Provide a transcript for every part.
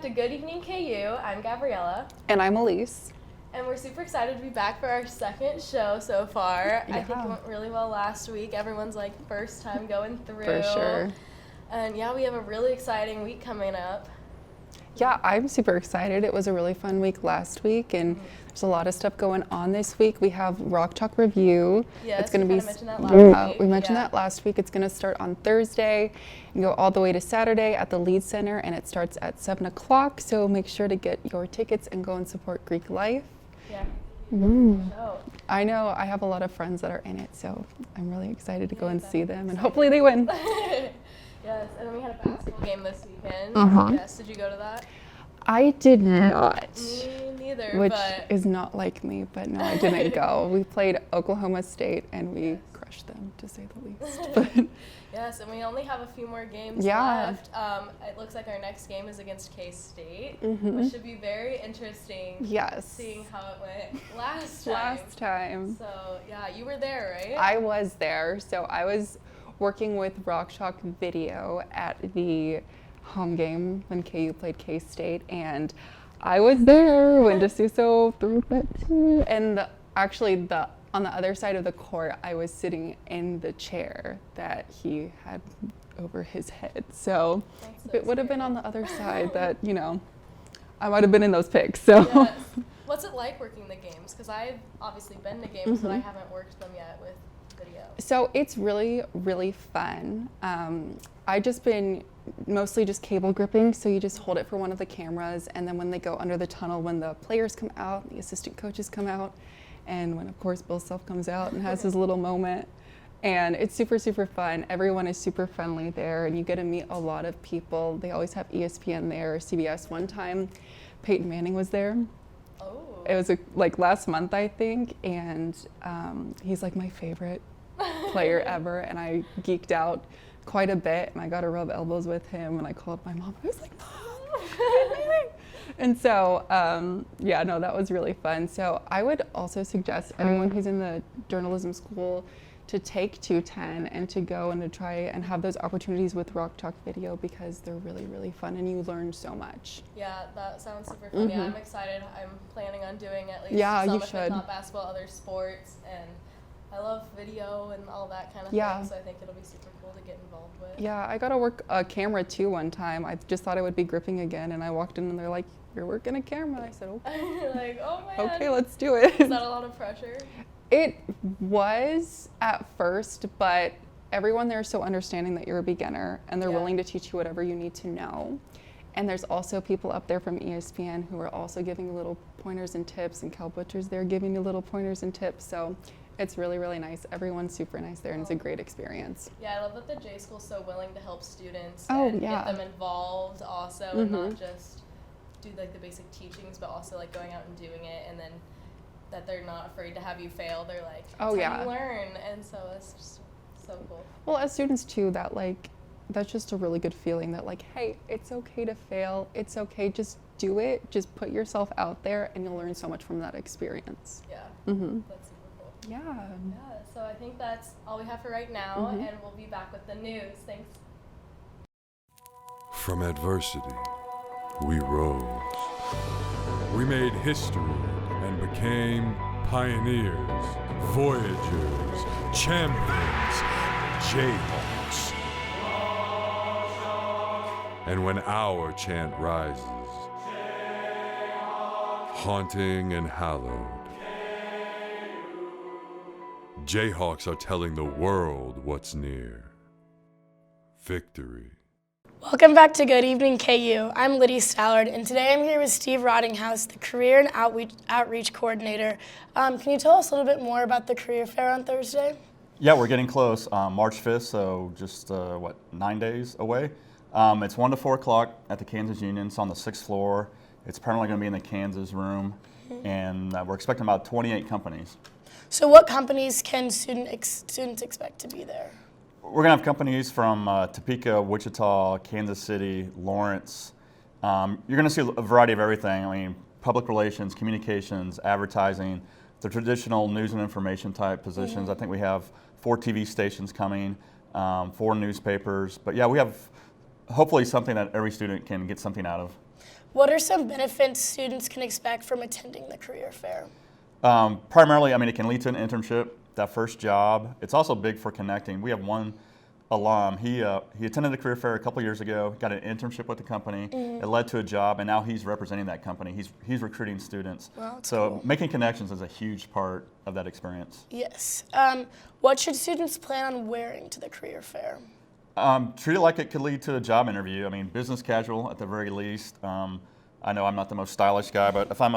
to Good Evening KU. I'm Gabriella. And I'm Elise. And we're super excited to be back for our second show so far. Yeah. I think it went really well last week. Everyone's like first time going through. For sure. And yeah, we have a really exciting week coming up. Yeah, I'm super excited. It was a really fun week last week, and there's a lot of stuff going on this week. We have Rock Talk Review. Yes, it's going to be. mentioned that last week. We mentioned that last week. It's going to start on Thursday and go all the way to Saturday at the Lead Center, and it starts at 7 o'clock. So make sure to get your tickets and go and support Greek life. Yeah. Oh. I know. I have a lot of friends that are in it, so I'm really excited to go and see them, and hopefully they win. Yes, and then we had a basketball game this weekend. Yes, did you go to that? I did not. Me neither. Which but is not like me, but no, I didn't go. We played Oklahoma State and we crushed them, to say the least. But yes, and we only have a few more games Yeah. left. It looks like our next game is against K-State, which should be very interesting. Yes. Seeing how it went last time. Last time. So yeah, you were there, right? I was there. So I was working with Rock Chalk Video at the home game when KU played K-State, and I was there when DeSuso threw that too. And actually, on the other side of the court, I was sitting in the chair that he had over his head. So if it would have been on the other side, that I might have been in those picks. So. Yes. What's it like working the games? Because I've obviously been to games, but I haven't worked them yet with video. So it's really, really fun. I just been mostly just cable gripping, so you just hold it for one of the cameras, and then when they go under the tunnel, when the players come out, the assistant coaches come out, and when of course Bill Self comes out and has his little moment, and it's super, super fun. Everyone is super friendly there, and you get to meet a lot of people. They always have ESPN there, or CBS. One time, Peyton Manning was there. Oh. It was like last month, I think, and he's like my favorite player ever, and I geeked out quite a bit, and I got to rub elbows with him, and I called my mom. I was like, Mom! And so, that was really fun. So I would also suggest anyone who's in the journalism school to take 210 and to go and to try and have those opportunities with Rock Talk Video, because they're really, really fun, and you learn so much. Yeah, that sounds super fun. Yeah, I'm excited. I'm planning on doing at least you if should. not basketball, other sports, and I love video and all that kind of Yeah. thing, so I think it'll be super cool to get involved with. Yeah, I got to work a camera too one time. I just thought I would be gripping again, and I walked in and they're like, "You're working a camera." I said, "Okay." You're like, oh man. Okay, let's do it. Is that a lot of pressure? It was at first, but everyone there is so understanding that you're a beginner, and they're willing to teach you whatever you need to know. And there's also people up there from ESPN who are also giving you little pointers and tips, and Cal Butcher's there giving you little pointers and tips. So it's really, really nice. Everyone's super nice there, and it's a great experience. Yeah, I love that the J School's so willing to help students and get them involved also, and not just do like the basic teachings, but also like going out and doing it, and then that they're not afraid to have you fail. They're like, that's how you learn, and so it's just so cool. Well, as students too, that's just a really good feeling that hey, it's okay to fail. It's okay, just do it. Just put yourself out there, and you'll learn so much from that experience. Yeah, that's super cool. Yeah. Yeah, so I think that's all we have for right now, and we'll be back with the news. Thanks. From adversity, we rose. We made history and became pioneers, voyagers, champions, Jayhawks. And when our chant rises, haunting and hallowed, Jayhawks are telling the world what's near. Victory. Welcome back to Good Evening KU. I'm Lydia Stallard, and today I'm here with Steve Rottinghaus, the Career and Outreach Coordinator. Can you tell us a little bit more about the career fair on Thursday? Yeah, we're getting close. March 5th, so just, 9 days away. It's 1 to 4 o'clock at the Kansas Union. It's on the 6th floor. It's apparently going to be in the Kansas room, and we're expecting about 28 companies. So what companies can students expect to be there? We're going to have companies from Topeka, Wichita, Kansas City, Lawrence. You're going to see a variety of everything. I mean, public relations, communications, advertising, the traditional news and information type positions. I think we have 4 TV stations coming, 4 newspapers. But yeah, we have hopefully something that every student can get something out of. What are some benefits students can expect from attending the career fair? Primarily, I mean, it can lead to an internship, that first job. It's also big for connecting. We have one alum. He attended the career fair a couple years ago, got an internship with the company. It led to a job, and now he's representing that company. He's recruiting students. Wow, that's so cool. Making connections is a huge part of that experience. Yes. What should students plan on wearing to the career fair? Treat it like it could lead to a job interview. I mean, business casual at the very least. I know I'm not the most stylish guy, but if I'm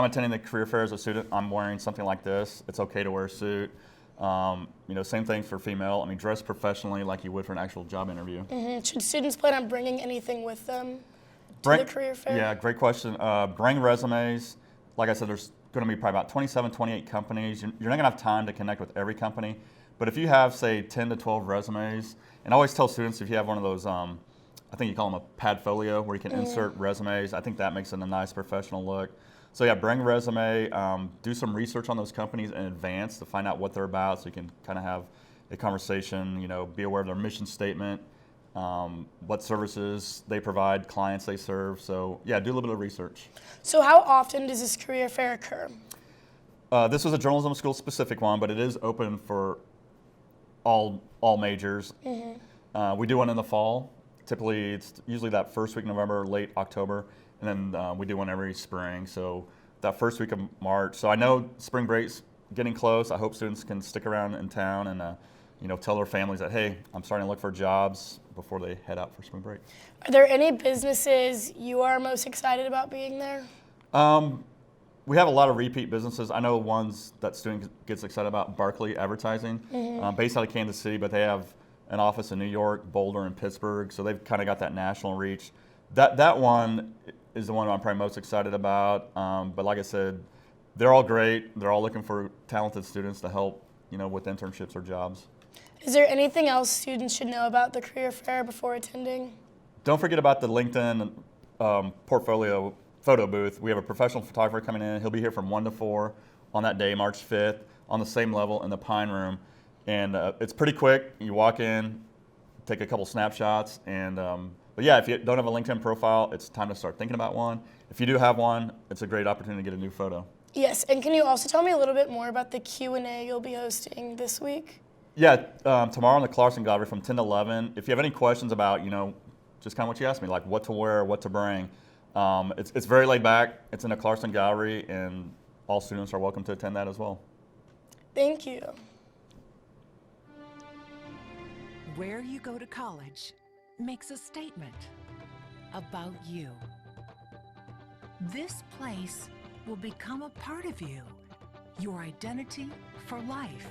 attending the career fair as a student, I'm wearing something like this. It's okay to wear a suit. Same thing for female. I mean, dress professionally like you would for an actual job interview. Should students plan on bringing anything with them to the career fair? Yeah, great question. Bring resumes. Like I said, there's going to be probably about 27, 28 companies. You're not going to have time to connect with every company. But if you have, say, 10 to 12 resumes, and I always tell students if you have one of those, I think you call them a padfolio, where you can insert resumes, I think that makes it a nice professional look. So yeah, bring a resume, do some research on those companies in advance to find out what they're about so you can kind of have a conversation, be aware of their mission statement, what services they provide, clients they serve. So yeah, do a little bit of research. So how often does this career fair occur? This was a journalism school specific one, but it is open for all majors. We do one in the fall. Typically, it's usually that first week of November, late October, and then we do one every spring. So that first week of March. So I know spring break's getting close. I hope students can stick around in town and tell their families that, hey, I'm starting to look for jobs before they head out for spring break. Are there any businesses you are most excited about being there? We have a lot of repeat businesses. I know ones that student gets excited about, Barkley Advertising, based out of Kansas City, but they have an office in New York, Boulder, and Pittsburgh, so they've kind of got that national reach. That one is the one I'm probably most excited about. But like I said, they're all great. They're all looking for talented students to help, with internships or jobs. Is there anything else students should know about the career fair before attending? Don't forget about the LinkedIn portfolio photo booth. We have a professional photographer coming in. He'll be here from 1 to 4 on that day, March 5th, on the same level in the Pine Room. And it's pretty quick. You walk in, take a couple snapshots, and but yeah, if you don't have a LinkedIn profile, it's time to start thinking about one. If you do have one, it's a great opportunity to get a new photo. Yes, and can you also tell me a little bit more about the Q&A you'll be hosting this week? Yeah, tomorrow in the Clarkson Gallery from 10 to 11. If you have any questions about, just kind of what you asked me, like what to wear, what to bring, it's very laid back. It's in the Clarkson Gallery, and all students are welcome to attend that as well. Thank you. Where you go to college makes a statement about you. This place will become a part of you, your identity for life.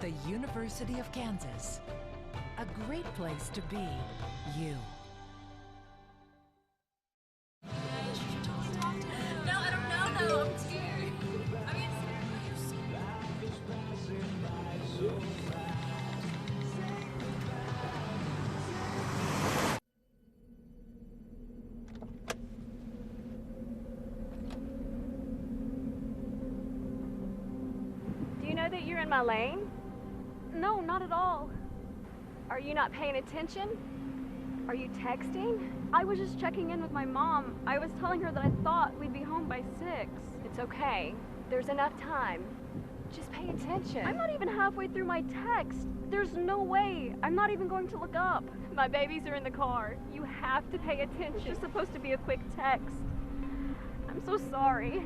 The University of Kansas, a great place to be you. Do you know that you're in my lane? No, not at all. Are you not paying attention? Are you texting? I was just checking in with my mom. I was telling her that I thought we'd be home by 6. It's okay. There's enough time. Just pay attention. I'm not even halfway through my text. There's no way. I'm not even going to look up. My babies are in the car. You have to pay attention. It's just supposed to be a quick text. I'm so sorry.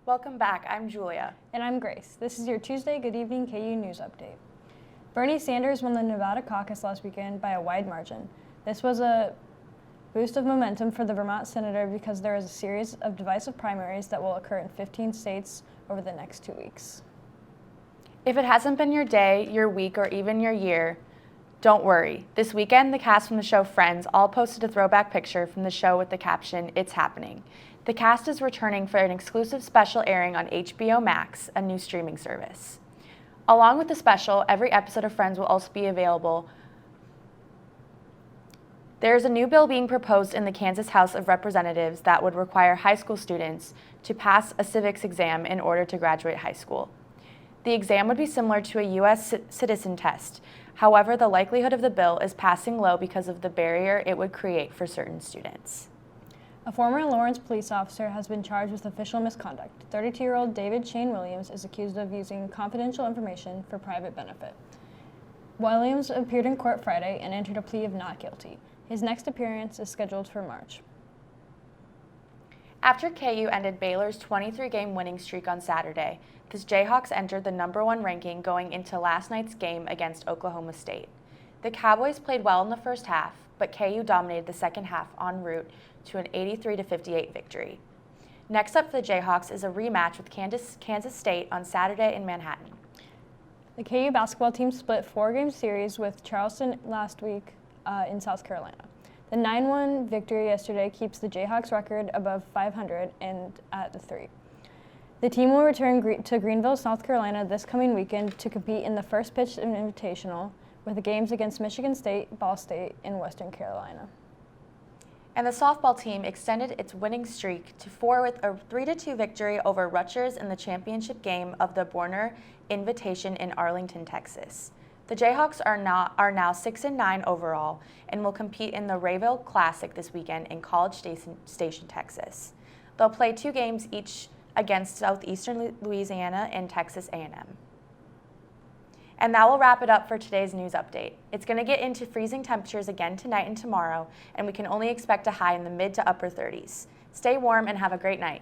Welcome back. I'm Julia. And I'm Grace. This is your Tuesday Good Evening KU News Update. Bernie Sanders won the Nevada caucus last weekend by a wide margin. This was a boost of momentum for the Vermont senator because there is a series of divisive primaries that will occur in 15 states over the next 2 weeks. If it hasn't been your day, your week, or even your year, don't worry. This weekend, the cast from the show Friends all posted a throwback picture from the show with the caption, "It's happening." The cast is returning for an exclusive special airing on HBO Max, a new streaming service. Along with the special, every episode of Friends will also be available. There is a new bill being proposed in the Kansas House of Representatives that would require high school students to pass a civics exam in order to graduate high school. The exam would be similar to a U.S. citizen test. However, the likelihood of the bill is passing low because of the barrier it would create for certain students. A former Lawrence police officer has been charged with official misconduct. 32-year-old David Shane Williams is accused of using confidential information for private benefit. Williams appeared in court Friday and entered a plea of not guilty. His next appearance is scheduled for March. After KU ended Baylor's 23-game winning streak on Saturday, the Jayhawks entered the #1 ranking going into last night's game against Oklahoma State. The Cowboys played well in the first half, but KU dominated the second half en route to an 83-58 victory. Next up for the Jayhawks is a rematch with Kansas State on Saturday in Manhattan. The KU basketball team split 4-game series with Charleston last week in South Carolina. The 9-1 victory yesterday keeps the Jayhawks record above 500 and at 3. The team will return to Greenville, South Carolina this coming weekend to compete in the first pitch invitational with the games against Michigan State, Ball State, and Western Carolina. And the softball team extended its winning streak to 4 with a 3-2 victory over Rutgers in the championship game of the Borner Invitation in Arlington, Texas. The Jayhawks are now 6-9 overall and will compete in the Rayville Classic this weekend in College Station, Texas. They'll play 2 games each against Southeastern Louisiana and Texas A&M. And that will wrap it up for today's news update. It's going to get into freezing temperatures again tonight and tomorrow, and we can only expect a high in the mid to upper 30s. Stay warm and have a great night.